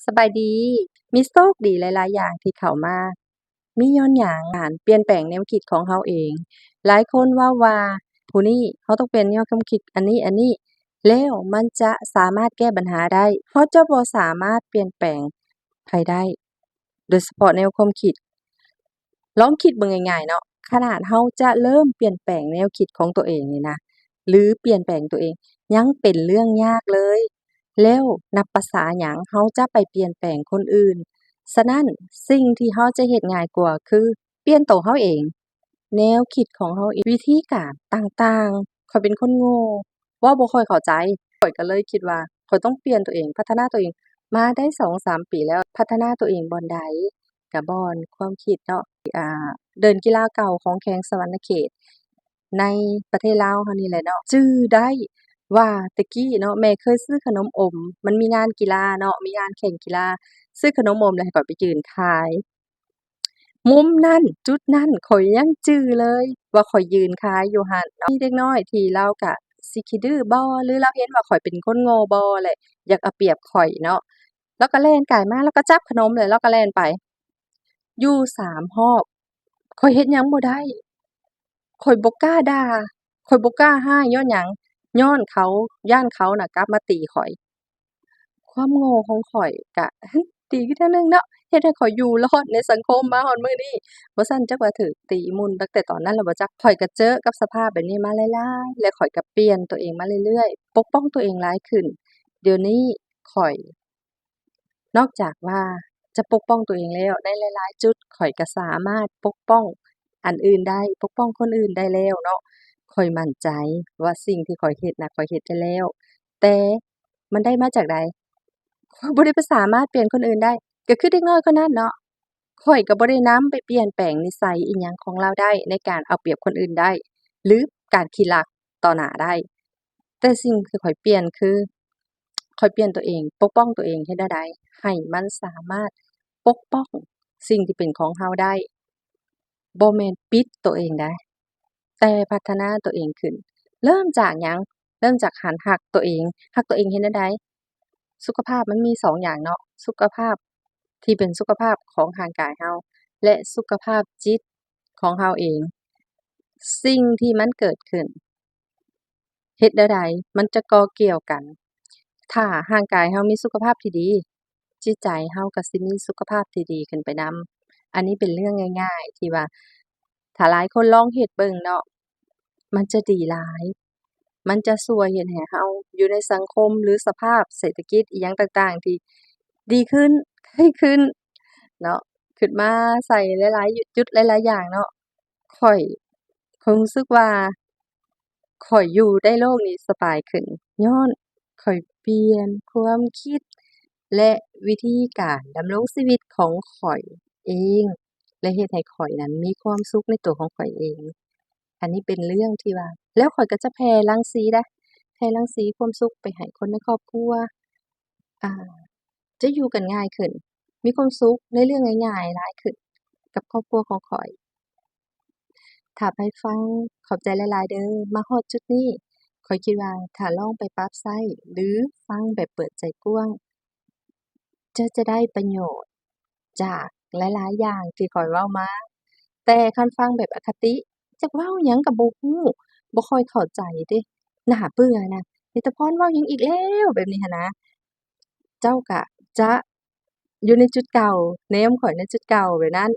สบายดี มีโชคดีหลายๆอย่างที่เข้ามา มีญ้อนหยังการเปลี่ยนแปลงแนวคิดของเราเอง หลายคนเว้าว่าผู้นี้เราต้องเปลี่ยนแนวความคิดอันนี้ ๆ แล้วมันจะสามารถแก้ปัญหาได้ เราจะบ่สามารถเปลี่ยนแปลงไผได้ โดยเฉพาะแนวความคิด ลองคิดเบิ่งง่ายๆเนาะ ขนาดเราจะเริ่มเปลี่ยนแปลงแนวคิดของตัวเองนี่นะ หรือเปลี่ยนแปลงตัวเองยังเป็นเรื่องยากเลย แล้วนับประสาหยังเราจะไปเปลี่ยนแปลงคนอื่น ฉะนั้นสิ่งที่เราจะเฮ็ดง่ายกว่าคือเปลี่ยนตัวเราเอง แนวคิดของเราเอง วิธีการต่างๆ ข้อยเป็นคนโง่เว้าบ่ค่อยเข้าใจ ข้อยก็เลยคิดว่าข้อยต้องเปลี่ยนตัวเอง พัฒนาตัวเองมาได้ 2-3 ปีแล้ว พัฒนาตัวเองบ่อนใดก็บ่อนความคิดเนาะ เดินกีฬาเก่าของแขวงสะหวรรณเขต ในประเทศลาวเรานี่แหละเนาะ จื้อได้ว่าแต่กี้เนาะแม่เคยซื้อขนมอม มันมีงานกีฬาเนาะ มีงานแข่งกีฬา ซื้อขนมอมแล้วให้ข้อยไปยืนขาย มุมนั้นจุดนั้นข้อยยังจื้อเลยว่าข้อยยืนขายอยู่หั้นเนาะ มีเด็กน้อยที่เลาก็สิขี้ดื้อบ่หรือเลาเห็นว่าข้อยเป็นคนโง่บ่และอยากเอาเปรียบข้อยเนาะ เลาก็แล่นกายมาเลาก็จับขนมแล้วเลาก็แล่นไป อยู่3รอบข้อยเฮ็ดหยังบ่ได้ ข้อยบ่กล้าด่า ข้อยบ่กล้าร้ายย้อนหยัง ย้อนเขา ย้านเขาน่ะกลับมาตีข้อย ความโง่ของข้อยก็ ดีคือเทื่อหนึ่งเนาะ เฮ็ดให้ข้อยอยู่รอดในสังคมมาฮอดมื้อนี้ บ่ซั้นจักว่าถูกตีหมุ่นตั้งแต่ตอนนั้นแล้วบ่จัก ข้อยก็เจอกับสภาพแบบนี้มาหลายๆ และข้อยก็เปลี่ยนตัวเองมาเรื่อยๆ ปกป้องตัวเองหลายขึ้น เดี๋ยวนี้ข้อยนอกจากว่าจะปกป้องตัวเองแล้วในหลายๆจุดข้อยก็สามารถปกป้องอันอื่นได้ ปกป้องคนอื่นได้แล้วเนาะ ข้อยมั่นใจว่าสิ่งที่ข้อยเฮ็ดน่ะข้อยเฮ็ดได้แล้ว แต่มันได้มาจากใด ข้อยบ่ได้ไปสามารถเปลี่ยนคนอื่นได้ ก็คือเด็กน้อยคนนั้นเนาะ ข้อยก็บ่ได้นำไปเปลี่ยนแปลงนิสัยอิหยังของเลาได้ในการเอาเปรียบคนอื่นได้ หรือการขี้รักต่อหน้าได้ แต่สิ่งที่ข้อยเปลี่ยนคือข้อยเปลี่ยนตัวเอง ปกป้องตัวเองเฮ็ดแนวใดให้มันสามารถปกป้องสิ่งที่เป็นของเราได้ บ่แม่นปิดตัวเองเดะ แต่พัฒนาตัวเองขึ้น เริ่มจากหยัง เริ่มจากหัดรักตัวเอง รักตัวเองเฮ็ดแนวใด สุขภาพมันมี2อย่างเนาะ สุขภาพที่เป็นสุขภาพของร่างกายเรา และสุขภาพจิตของเราเอง สิ่งที่มันเกิดขึ้น เฮ็ดแนวใดมันจะก่อเกี่ยวกัน ถ้าร่างกายเรามีสุขภาพที่ดี จิตใจเราก็สิมีสุขภาพที่ดีขึ้นไปนำ อันนี้เป็นเรื่องง่ายๆที่ว่าถ้าหลายคนลองเฮ็ดเบิ่งเนาะ มันจะดีหลาย มันจะช่วยเฮ็ดให้เราอยู่ในสังคมหรือสภาพเศรษฐกิจอิหยังต่างๆที่ดีขึ้น ขึ้นเนาะ ขึ้นมาใส่หลายๆจุดหลายๆอย่างเนาะ ข้อยรู้สึกว่าข้อยอยู่ในโลกนี้สบายขึ้น ญ้อนข้อยเปลี่ยนความคิด และวิธีการดำรงชีวิตของข้อยเอง และเฮ็ดให้ข้อยนั้นมีความสุขในตัวของข้อยเอง อันนี้เป็นเรื่องที่ว่า แล้วข้อยก็จะแผ่รังสีเดะ แผ่รังสีความสุขไปให้คนในครอบครัว อ่า จะอยู่กันง่ายขึ้น มีความสุขในเรื่องง่ายๆหลายขึ้นกับครอบครัวของข้อย ถ้าไผฟังขอบใจหลายๆเด้อ มาฮอดจุดนี้ ข้อยคิดว่าถ้าลองไปปรับใช้หรือฟังแบบเปิดใจกว้าง จะได้ประโยชน์จากหลายๆอย่างที่ข้อยเว้ามา แต่คันฟังแบบอคติ จักเว้าหยังก็บ่รู้ บ่ค่อยเข้าใจเดะ น่าเบื่อนะ นิตาพรเว้าหยังอีกแล้วแบบนี้หั้นนะ เจ้าก็จะอยู่ในจุดเก่า แนมข้อยในจุดเก่าแบบนั้น